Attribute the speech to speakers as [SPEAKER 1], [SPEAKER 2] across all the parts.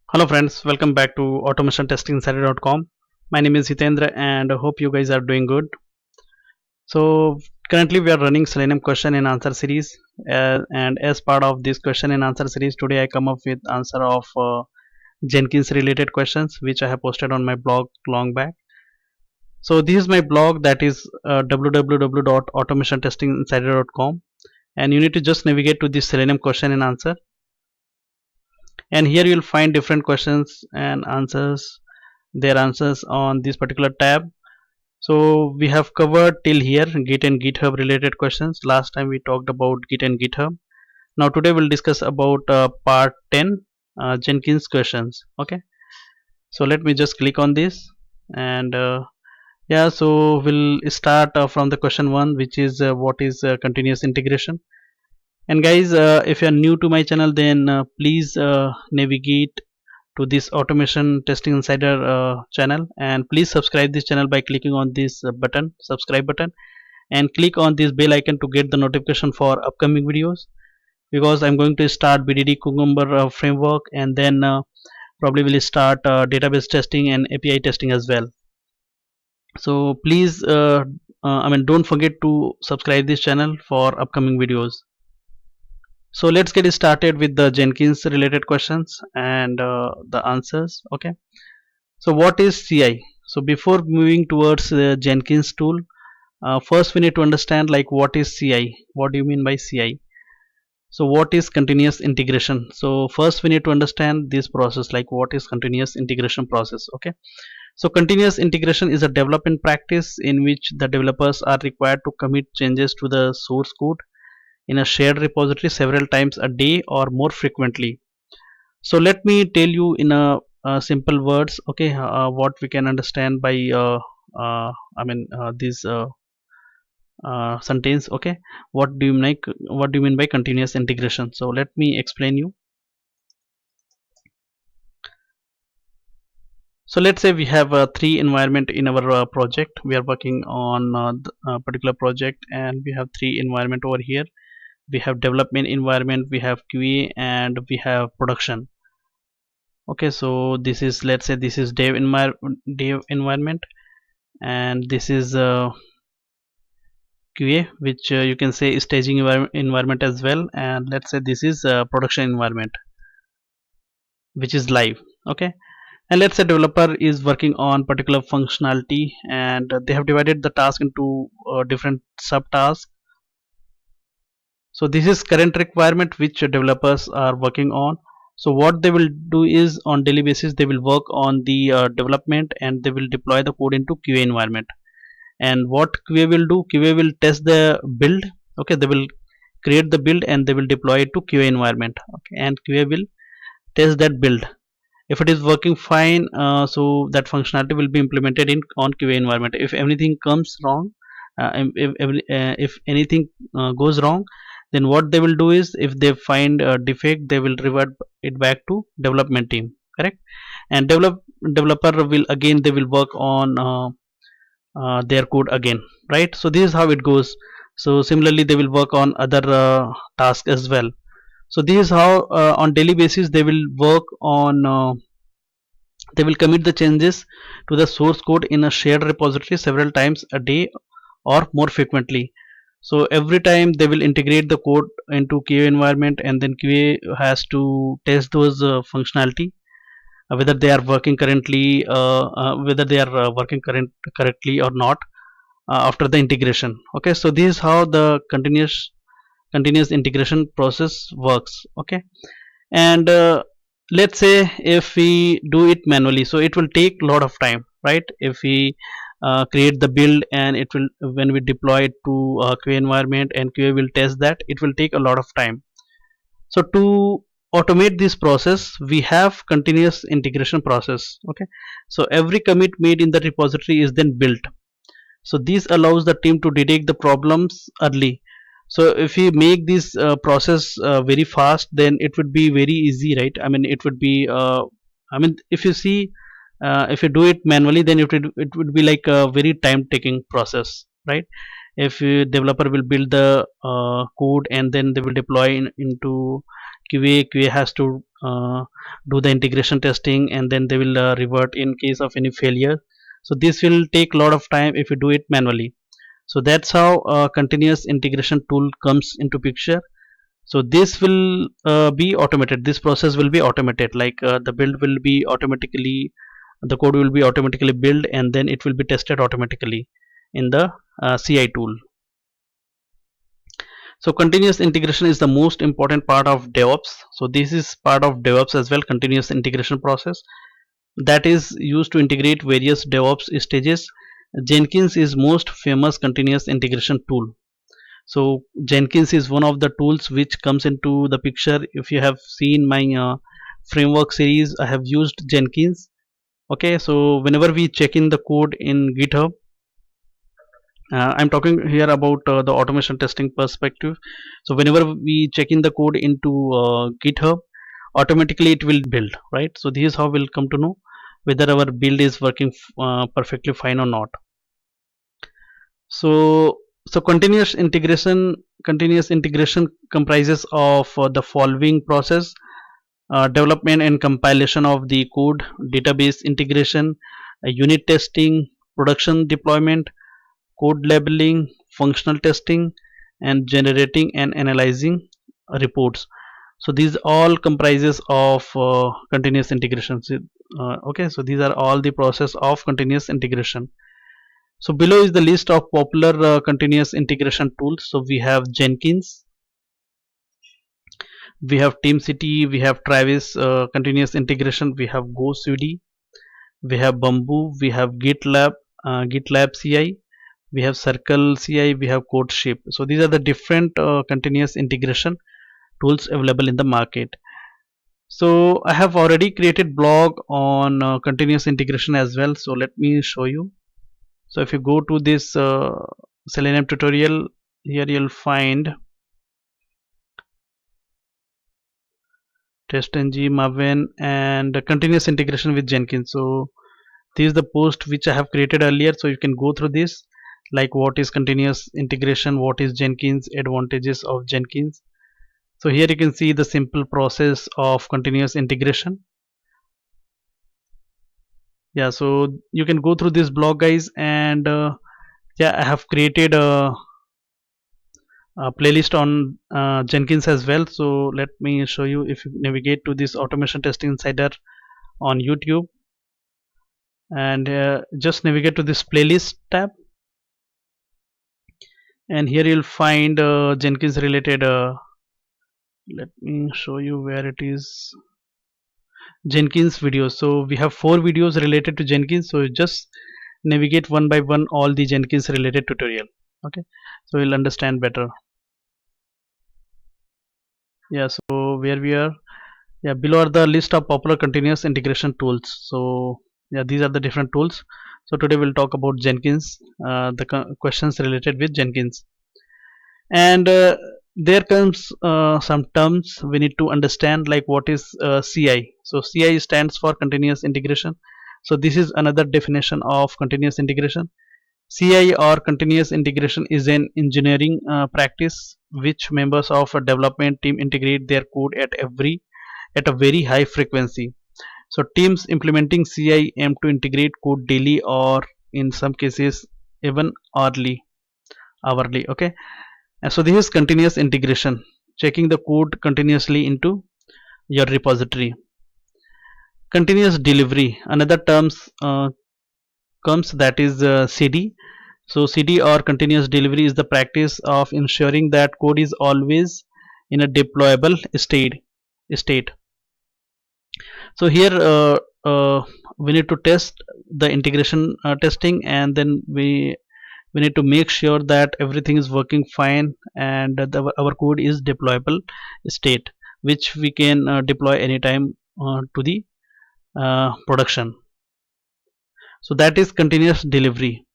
[SPEAKER 1] Hello friends, welcome back to automationtestinginsider.com. My name is Hitendra and I hope you guys are doing good. So currently we are running Selenium question and answer series, and as part of this question and answer series today I come up with answer of Jenkins related questions which I have posted on my blog long back. So this is my blog, that is www.automationtestinginsider.com, and you need to just navigate to this Selenium question and answer, and here you'll find different questions and answers, their answers on this particular tab. So we have covered till here Git and GitHub related questions. Last time we talked about Git and GitHub. Now today we'll discuss about part 10, Jenkins questions. Okay, so let me just click on this, and yeah, so we'll start from the question 1, which is what is continuous integration. And guys, if you are new to my channel, then please navigate to this automation testing insider channel, and please subscribe this channel by clicking on this button, subscribe button, and click on this bell icon to get the notification for upcoming videos, because I'm going to start BDD Cucumber framework, and then probably will start database testing and API testing as well. So please don't forget to subscribe this channel for upcoming videos. So let's get started with the Jenkins related questions and the answers. Okay, so what is CI? So before moving towards the Jenkins tool, first we need to understand like what is CI. What do you mean by CI? So what is continuous integration? So first we need to understand this process, like what is continuous integration process. Okay, so continuous integration is a development practice in which the developers are required to commit changes to the source code in a shared repository several times a day or more frequently. So let me tell you in a simple words, okay, what we can understand by this sentence. Okay, what do you mean by continuous integration? So let me explain you. So let's say we have three environment in our project. We are working on particular project, and we have three environment over here. We have development environment, we have QA, and we have production. Okay, so this is, let's say this is dev environment, and this is QA, which you can say is staging environment as well, and let's say this is production environment, which is live. Okay, and let's say developer is working on particular functionality, and they have divided the task into different subtasks. So this is current requirement which developers are working on. So what they will do is on daily basis they will work on the development, and they will deploy the code into QA environment. And what QA will do, QA will test the build. Okay, they will create the build and they will deploy it to QA environment. Okay, and QA will test that build. If it is working fine, so that functionality will be implemented in on QA environment. If anything comes wrong, if anything goes wrong, then what they will do is, if they find a defect, they will revert it back to development team. Correct? And developer will again, they will work on their code again, right? So this is how it goes. So similarly they will work on other tasks as well. So this is how on daily basis they will work on they will commit the changes to the source code in a shared repository several times a day or more frequently. So every time they will integrate the code into QA environment, and then QA has to test those functionality, whether they are working currently, whether they are working correctly or not after the integration. Okay, so this is how the continuous integration process works. Okay, and let's say if we do it manually, so it will take a lot of time, right? If we create the build, and it will, when we deploy it to QA environment and QA will test that, it will take a lot of time. So to automate this process, we have continuous integration process. Okay, so every commit made in the repository is then built. So this allows the team to detect the problems early. So if we make this process very fast, then it would be very easy, right? I mean, it would be if you see, if you do it manually, then it would be like a very time taking process, right? If developer will build the code, and then they will deploy into QA has to do the integration testing, and then they will revert in case of any failure. So this will take a lot of time if you do it manually. So that's how continuous integration tool comes into picture. So this will be automated. This process will be automated, like the build will be automatically, the code will be automatically built, and then it will be tested automatically in the CI tool. So continuous integration is the most important part of DevOps. So this is part of DevOps as well, continuous integration process that is used to integrate various DevOps stages. Jenkins is most famous continuous integration tool. So Jenkins is one of the tools which comes into the picture. If you have seen my framework series, I have used Jenkins. Okay, so whenever we check in the code in GitHub, I'm talking here about the automation testing perspective. So whenever we check in the code into GitHub, automatically it will build, right? So this is how we'll come to know whether our build is working perfectly fine or not. So continuous integration comprises of the following process: development and compilation of the code, database integration, unit testing, production deployment, code labeling, functional testing, and generating and analyzing reports. So these all comprises of continuous integration. Okay, so these are all the process of continuous integration. So below is the list of popular continuous integration tools. So we have Jenkins, we have TeamCity, we have Travis continuous integration, we have GoCD, we have Bamboo, we have GitLab CI, we have Circle CI, we have CodeShip. So these are the different continuous integration tools available in the market. So I have already created blog on continuous integration as well. So let me show you. So if you go to this Selenium tutorial, here you'll find TestNG, Maven, and continuous integration with Jenkins. So this is the post which I have created earlier. So you can go through this, like what is continuous integration, what is Jenkins, advantages of Jenkins. So here you can see the simple process of continuous integration. Yeah, so you can go through this blog, guys, and yeah, I have created a playlist on Jenkins as well. So let me show you. If you navigate to this Automation Testing Insider on YouTube, and just navigate to this playlist tab, and here you'll find Jenkins related let me show you where it is, Jenkins videos. So we have 4 videos related to Jenkins, so just navigate one by one all the Jenkins related tutorial. Okay, so you'll understand better. Yeah, so where we are, yeah, below are the list of popular continuous integration tools. So yeah, these are the different tools. So today we'll talk about Jenkins, the questions related with Jenkins. And there comes some terms we need to understand, like what is CI. So CI stands for continuous integration. So this is another definition of continuous integration. CI or continuous integration is an engineering practice which members of a development team integrate their code at a very high frequency. So teams implementing CI aim to integrate code daily, or in some cases even hourly. Okay, and so this is continuous integration, checking the code continuously into your repository. Continuous delivery, another terms comes, that is CD. So CD or continuous delivery is the practice of ensuring that code is always in a deployable state. So here we need to test the integration testing, and then we need to make sure that everything is working fine, and our code is deployable state, which we can deploy anytime to the production. So that is continuous delivery.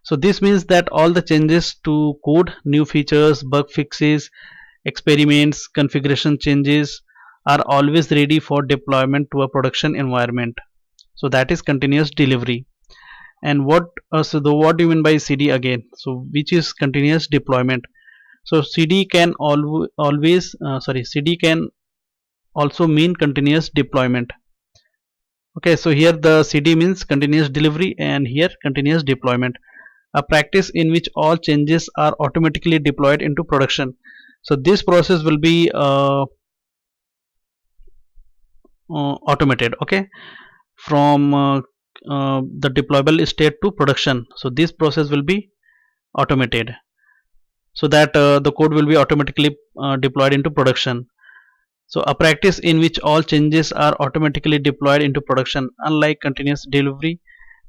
[SPEAKER 1] So this means that all the changes to code, new features, bug fixes, experiments, configuration changes are always ready for deployment to a production environment. So that is continuous delivery. And what do you mean by CD again? So which is continuous deployment? So CD can also mean continuous deployment. Okay, so here the CD means continuous delivery and here continuous deployment. A practice in which all changes are automatically deployed into production. So this process will be automated, okay, from the deployable state to production. So this process will be automated so that the code will be automatically deployed into production. So a practice in which all changes are automatically deployed into production. Unlike continuous delivery,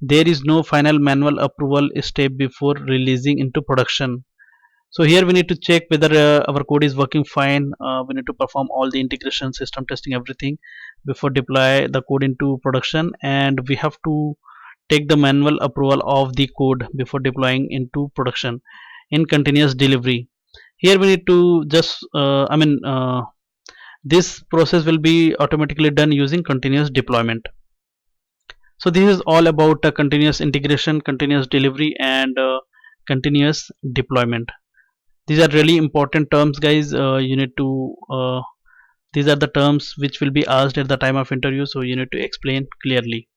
[SPEAKER 1] there is no final manual approval step before releasing into production. So here we need to check whether our code is working fine. We need to perform all the integration, system testing, everything before deploy the code into production, and we have to take the manual approval of the code before deploying into production in continuous delivery. Here we need to just this process will be automatically done using continuous deployment. So this is all about continuous integration, continuous delivery, and continuous deployment. These are really important terms, guys. You need to these are the terms which will be asked at the time of interview, so you need to explain clearly.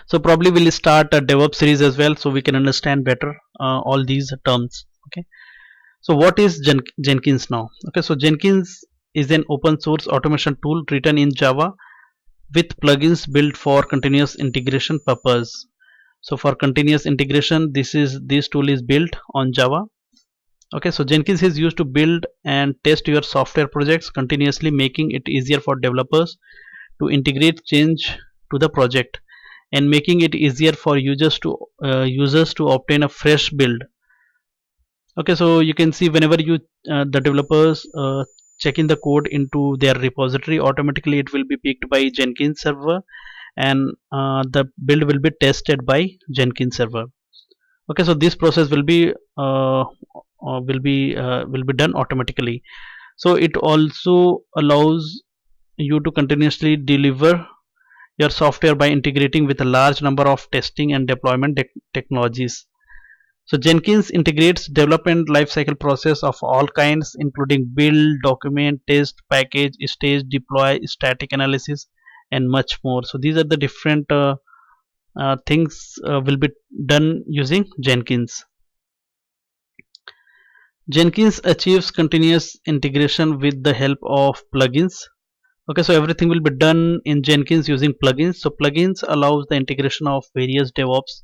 [SPEAKER 1] So probably we'll start a DevOps series as well, so we can understand better all these terms. Okay, so what is Jenkins now? Okay, so Jenkins is an open source automation tool written in Java with plugins built for continuous integration purpose. So for continuous integration, this tool is built on Java. Okay, so Jenkins is used to build and test your software projects continuously, making it easier for developers to integrate change to the project and making it easier for users to obtain a fresh build. Okay, so you can see whenever you the developers check in the code into their repository, automatically it will be picked by Jenkins server, and the build will be tested by Jenkins server. Okay, so this process will be done automatically. So it also allows you to continuously deliver your software by integrating with a large number of testing and deployment technologies. So Jenkins integrates development lifecycle process of all kinds, including build, document, test, package, stage, deploy, static analysis, and much more. So these are the different things will be done using Jenkins. Jenkins achieves continuous integration with the help of plugins. Okay, so everything will be done in Jenkins using plugins. So plugins allows the integration of various DevOps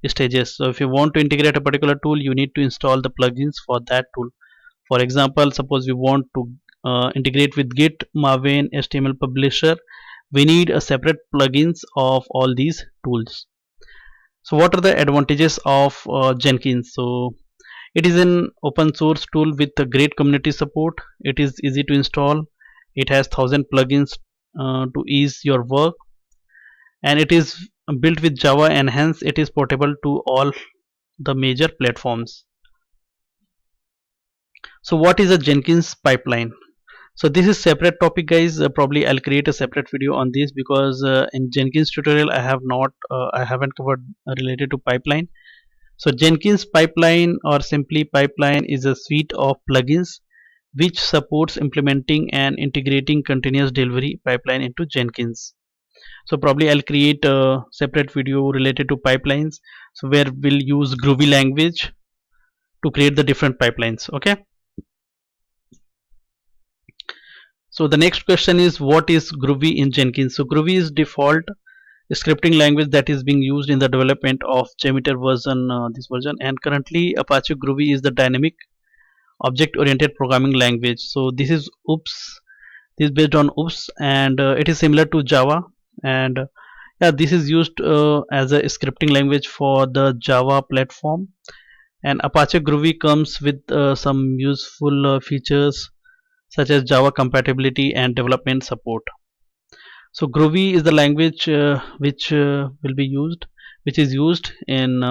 [SPEAKER 1] stages. So if you want to integrate a particular tool, you need to install the plugins for that tool. For example, suppose we want to integrate with Git, Maven, HTML Publisher, we need a separate plugins of all these tools. So what are the advantages of Jenkins? So it is an open source tool with a great community support. It is easy to install. It has 1000 plugins to ease your work, and it is built with Java, and hence it is portable to all the major platforms. So what is a Jenkins pipeline? So this is separate topic, guys. Probably I'll create a separate video on this, because in Jenkins tutorial I haven't covered related to pipeline. So Jenkins pipeline, or simply pipeline, is a suite of plugins which supports implementing and integrating continuous delivery pipeline into Jenkins. So probably I'll create a separate video related to pipelines, so where we'll use Groovy language to create the different pipelines. Okay, so the next question is, what is Groovy in Jenkins? So Groovy is default scripting language that is being used in the development of Jmeter version, this version, and currently Apache Groovy is the dynamic object oriented programming language. So this is based on OOPS, and it is similar to Java, and yeah, this is used as a scripting language for the Java platform. And Apache Groovy comes with some useful features such as Java compatibility and development support. So Groovy is the language which is used in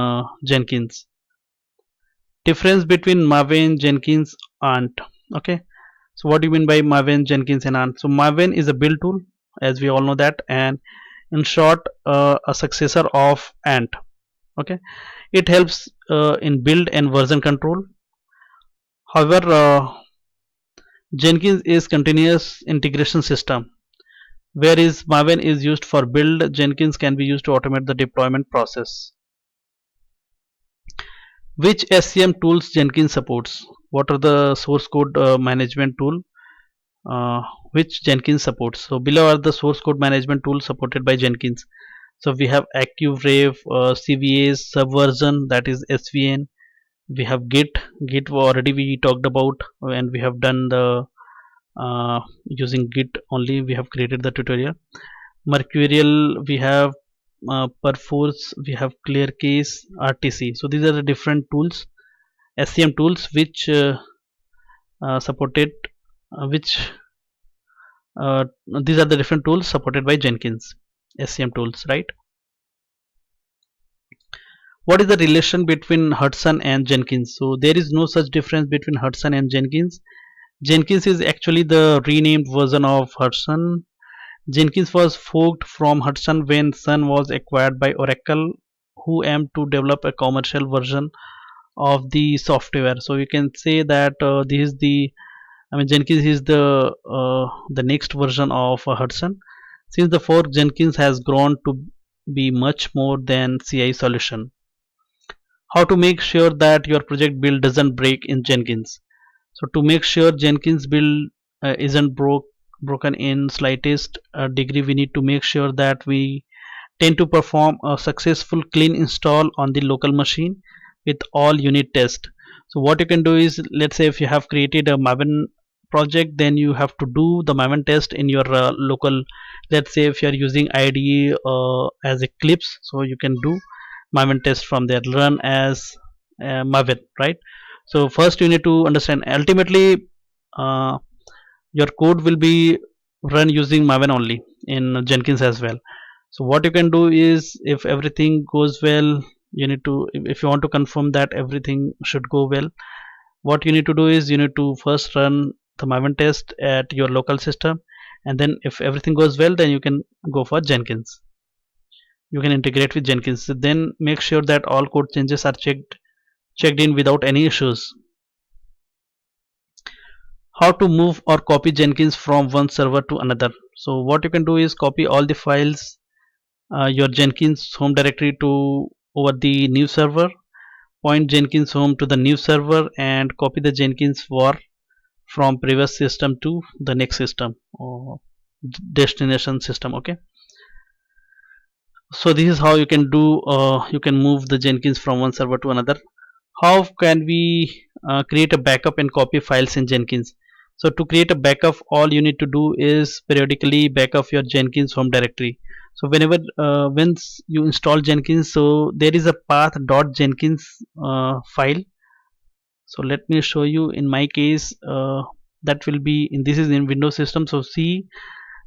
[SPEAKER 1] Jenkins. Difference between Maven, Jenkins, Ant. Okay, so what do you mean by Maven, Jenkins, and Ant? So Maven is a build tool, as we all know that, and in short, a successor of Ant. Okay, it helps in build and version control. However, Jenkins is continuous integration system, whereas Maven is used for build. Jenkins can be used to automate the deployment process. Which SCM tools Jenkins supports? What are the source code management tool uh, which Jenkins supports? So below are the source code management tools supported by Jenkins. So we have AccuRave, CVAs, Subversion, that is SVN. We have Git already we talked about, and we have done the using Git only. We have created the tutorial. Mercurial, we have Perforce, we have Clearcase, RTC. So these are the different tools, SCM tools, which supported, which these are the different tools supported by Jenkins, SCM tools, right? What is the relation between Hudson and Jenkins? So there is no such difference between Hudson and Jenkins. Jenkins is actually the renamed version of Hudson. Jenkins was forked from Hudson when Sun was acquired by Oracle, who aimed to develop a commercial version of the software. So you can say that this is the, I mean, Jenkins is the next version of Hudson. Since the fork, Jenkins has grown to be much more than CI solution. How to make sure that your project build doesn't break in Jenkins? So to make sure Jenkins build isn't broken in slightest degree, we need to make sure that we tend to perform a successful clean install on the local machine with all unit tests. So what you can do is, let's say if you have created a Maven project, then you have to do the Maven test in your local. Let's say if you are using IDE as Eclipse, so you can do Maven test from there, run as Maven, right? So first you need to understand, ultimately uh, your code will be run using Maven only in Jenkins as well. So what you can do is, if everything goes well, you need to, if you want to confirm that everything should go well, what you need to do is you need to first run the Maven test at your local system, and then if everything goes well, then you can go for Jenkins. You can integrate with Jenkins. So then make sure that all code changes are checked in without any issues. How to move or copy Jenkins from one server to another? So what you can do is copy all the files, your Jenkins home directory to over the new server, point Jenkins home to the new server, and copy the Jenkins var from previous system to the next system or destination system. Okay, so this is how you can do, you can move the Jenkins from one server to another. How can we create a backup and copy files in Jenkins? So to create a backup, all you need to do is periodically backup your Jenkins home directory. So whenever once you install Jenkins, so there is a path .jenkins file. So let me show you. In my case, that will be in, this is in Windows system. So C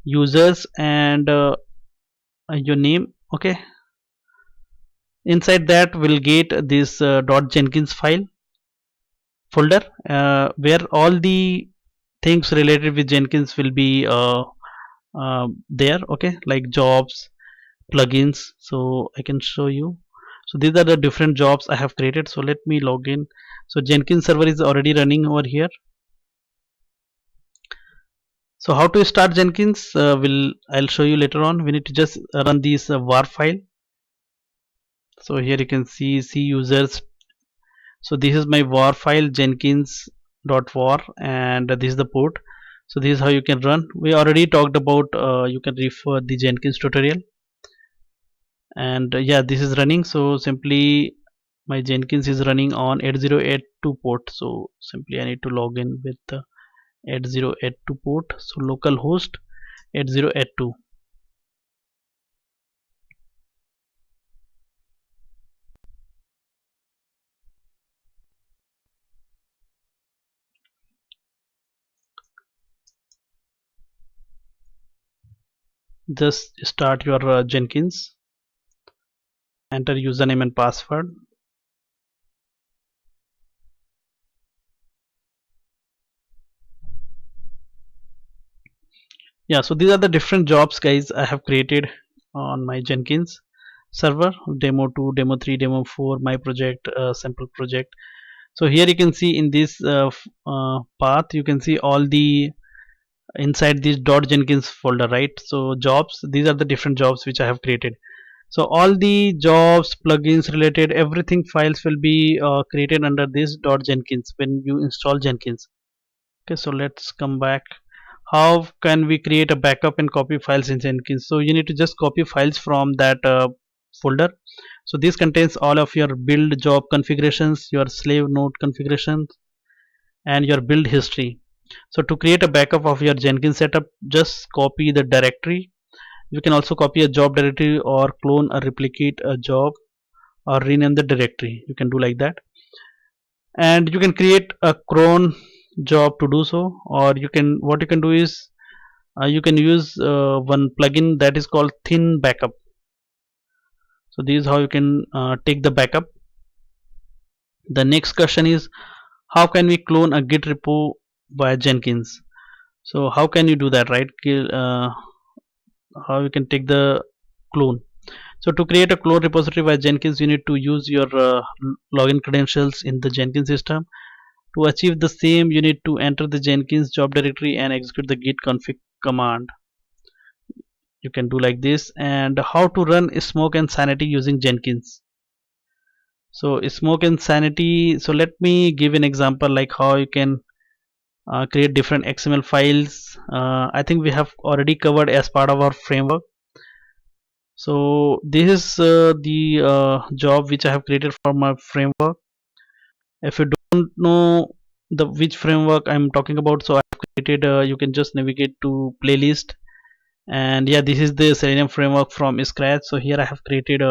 [SPEAKER 1] users and your name. Okay, inside that we'll get this .jenkins file folder, where all the things related with Jenkins will be there. Okay, like jobs, plugins. So I can show you. So these are the different jobs I have created. So let me log in. So Jenkins server is already running over here. So how to start Jenkins, I'll show you later on. We need to just run this var file. So here you can see C users. So this is my var file, jenkins.var, and this is the port. So this is how you can run. We already talked about, you can refer the Jenkins tutorial, and yeah, this is running. So simply my Jenkins is running on 8082 port. So simply I need to log in with the 8082 port. So localhost 8082. Just start your Jenkins, enter username and password. Yeah, so these are the different jobs, guys, I have created on my Jenkins server. Demo 2, demo 3, demo 4, my project, sample project. So here you can see in this path, you can see all the inside this .jenkins folder, right? So jobs, these are the different jobs which I have created. So all the jobs, plugins related, everything files will be created under this .jenkins when you install Jenkins. Okay, so let's come back. How can we create a backup and copy files in Jenkins? So you need to just copy files from that folder. So this contains all of your build job configurations, your slave node configurations, and your build history. So to create a backup of your Jenkins setup, just copy the directory. You can also copy a job directory or clone or replicate a job or rename the directory. You can do like that, and you can create a cron job to do so, or you can, what you can do is you can use one plugin that is called thin backup. So this is how you can take the backup. The next question is, how can we clone a git repo via Jenkins? So how can you do that, right? How you can take the clone? So to create a clone repository via Jenkins, you need to use your login credentials in the Jenkins system. To achieve the same, you need to enter the Jenkins job directory and execute the git config command. You can do like this. And how to run smoke and sanity using Jenkins? So smoke and sanity, so let me give an example like how you can create different XML files. I think we have already covered as part of our framework. So this is the job which I have created for my framework. If you don't know the which framework I'm talking about, so I've created you can just navigate to playlist, and yeah, this is the Selenium framework from scratch. So here I have created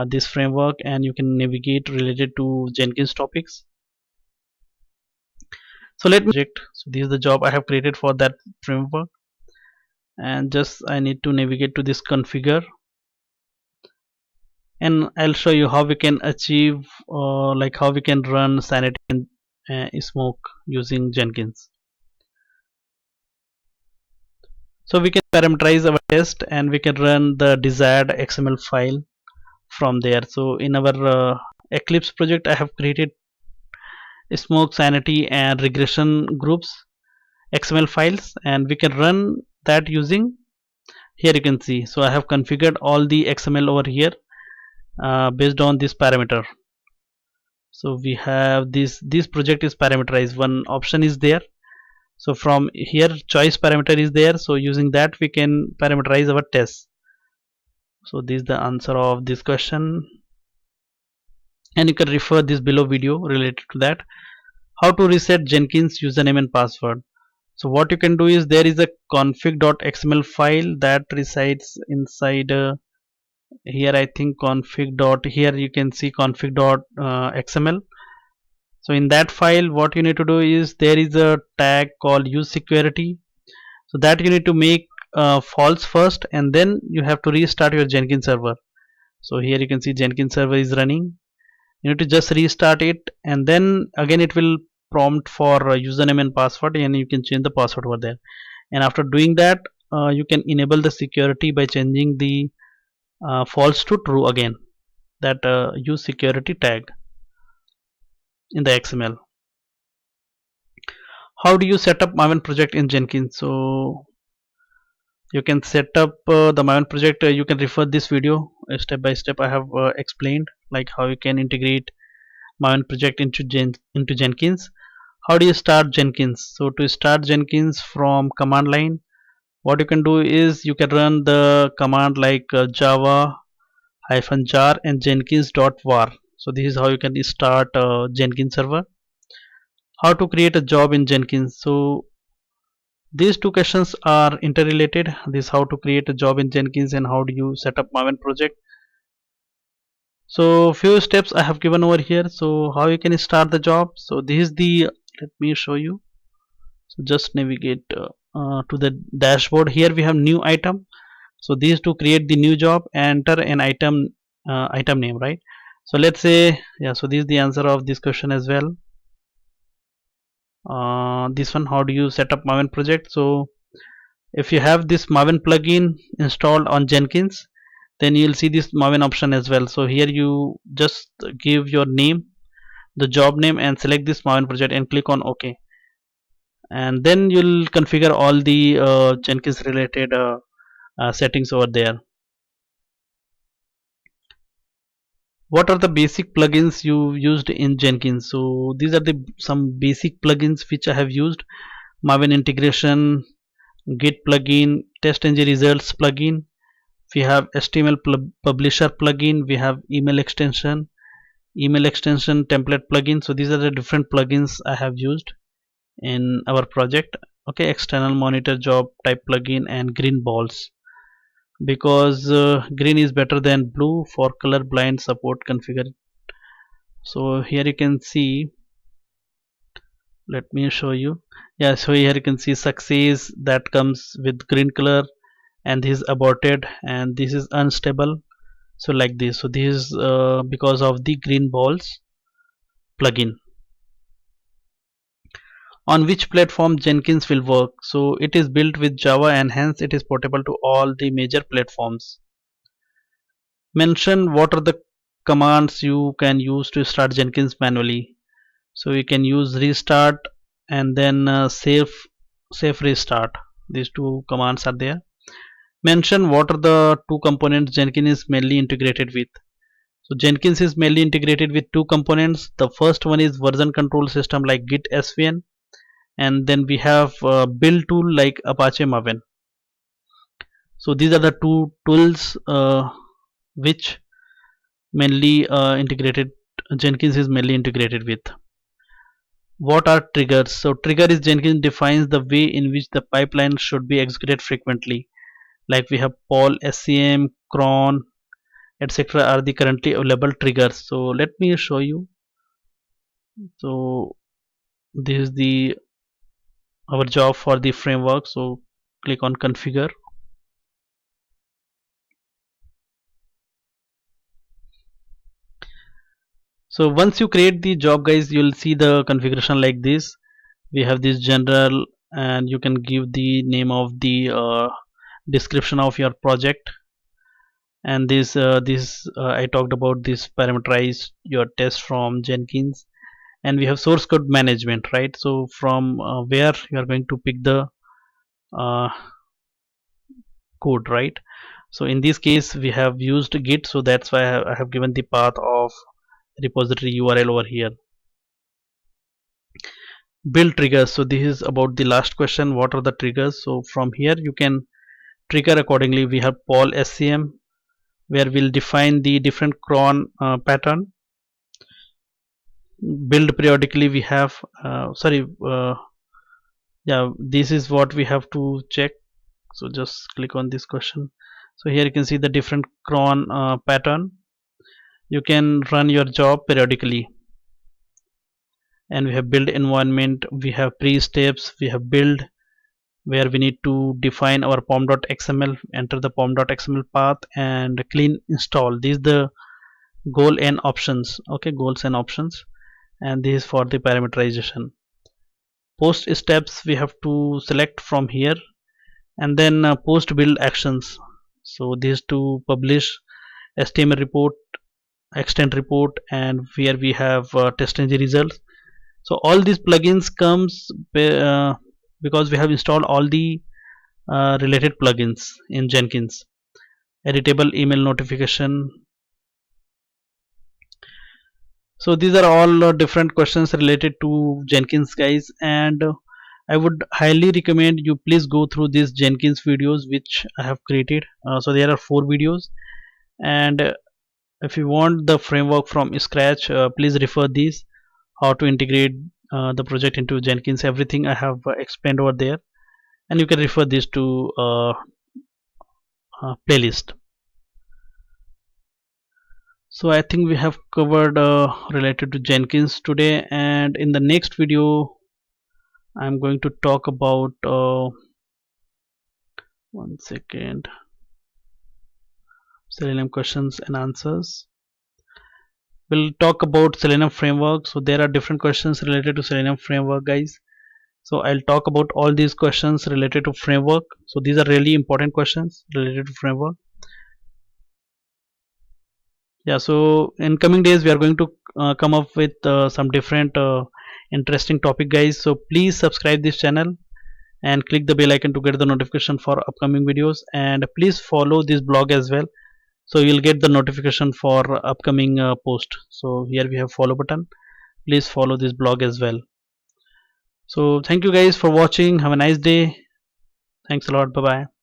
[SPEAKER 1] this framework, and you can navigate related to Jenkins topics. So let me project. So this is the job I have created for that framework, and just I need to navigate to this configure, and I'll show you how we can achieve like how we can run sanity and smoke using Jenkins. So we can parameterize our test, and we can run the desired XML file from there. So in our Eclipse project, I have created smoke, sanity, and regression groups XML files, and we can run that using, here you can see. So I have configured all the XML over here based on this parameter. So we have this project is parameterized, one option is there. So from here choice parameter is there, so using that we can parameterize our tests. So this is the answer of this question, and you can refer this below video related to that. How to reset Jenkins username and password? So what you can do is, there is a config.xml file that resides inside here, I think config dot, here you can see config.xml. So in that file, what you need to do is, there is a tag called use security, so that you need to make false first, and then you have to restart your Jenkins server. So here you can see Jenkins server is running. You need to just restart it, and then again it will prompt for username and password, and you can change the password over there. And after doing that, you can enable the security by changing the false to true again, that use security tag in the XML. How do you set up Maven project in Jenkins? So you can set up the Maven project. You can refer this video step by step. I have explained like how you can integrate Maven project into Jenkins. How do you start Jenkins? So to start Jenkins from command line, what you can do is, you can run the command like java -jar and jenkins.var. So this is how you can start Jenkins server. How to create a job in Jenkins? So these two questions are interrelated. This how to create a job in Jenkins, and how do you set up Maven project. So few steps I have given over here. So how you can start the job? So this is the, let me show you. So just navigate to the dashboard. Here we have new item. So these to create the new job, enter an item item name, right? So let's say, yeah, so this is the answer of this question as well. This one, how do you set up Maven project? So if you have this Maven plugin installed on Jenkins, then you'll see this Maven option as well. So here you just give your name, the job name and select this Maven project and click on OK, and then you'll configure all the Jenkins related settings over there. What are the basic plugins you used in Jenkins? So these are the some basic plugins which I have used: Maven integration, Git plugin, TestNG results plugin. We have HTML publisher plugin. We have email extension template plugin. So these are the different plugins I have used in our project. Okay, external monitor job type plugin and green balls, because green is better than blue for color blind support configure. So here you can see, let me show you. Yeah, so here you can see success that comes with green color, and this is aborted and this is unstable. So like this. So this is because of the green balls plugin. On which platform Jenkins will work? So it is built with Java and hence it is portable to all the major platforms. Mention what are the commands you can use to start Jenkins manually. So you can use restart and then safe restart. These two commands are there. Mention what are the two components Jenkins is mainly integrated with. So Jenkins is mainly integrated with two components. The first one is version control system like Git SVN, and then we have build tool like Apache Maven. So these are the two tools which mainly integrated Jenkins is mainly integrated with. What are triggers? So trigger is Jenkins defines the way in which the pipeline should be executed frequently. Like we have poll, SCM, cron, etc. are the currently available triggers. So let me show you. So this is the our job for the framework. So click on configure. So once you create the job, guys, you'll see the configuration like this. We have this general, and you can give the name of the description of your project, and this I talked about this parameterize your test from Jenkins, and we have source code management, right? So from where you are going to pick the uh, code, right? So in this case we have used Git, so that's why I have given the path of repository URL over here. Build triggers. So this is about the last question, what are the triggers? So from here you can trigger accordingly. We have poll SCM, where we'll define the different cron pattern. Build periodically, we have yeah, this is what we have to check. So just click on this question. So here you can see the different cron pattern. You can run your job periodically. And we have build environment, we have pre-steps, we have build, where we need to define our pom.xml, enter the pom.xml path and clean install. These the goal and options. Okay, goals and options, and this is for the parameterization. Post steps we have to select from here, and then post build actions. So these to publish HTML report, extend report, and where we have TestNG results. So all these plugins comes because we have installed all the related plugins in Jenkins. Editable email notification. So these are all different questions related to Jenkins, guys, and I would highly recommend you please go through these Jenkins videos which I have created. So there are 4 videos, and if you want the framework from scratch, please refer these, how to integrate the project into Jenkins. Everything I have explained over there, and you can refer this to playlist. So I think we have covered related to Jenkins today, and in the next video I'm going to talk about one second, Selenium questions and answers. We'll talk about Selenium framework. So there are different questions related to Selenium framework, guys. So I'll talk about all these questions related to framework. So these are really important questions related to framework. Yeah, so in coming days we are going to come up with some different interesting topic, guys. So please subscribe this channel and click the bell icon to get the notification for upcoming videos, and please follow this blog as well, so you'll get the notification for upcoming post. So here we have follow button, please follow this blog as well. So thank you guys for watching, have a nice day, thanks a lot, bye bye.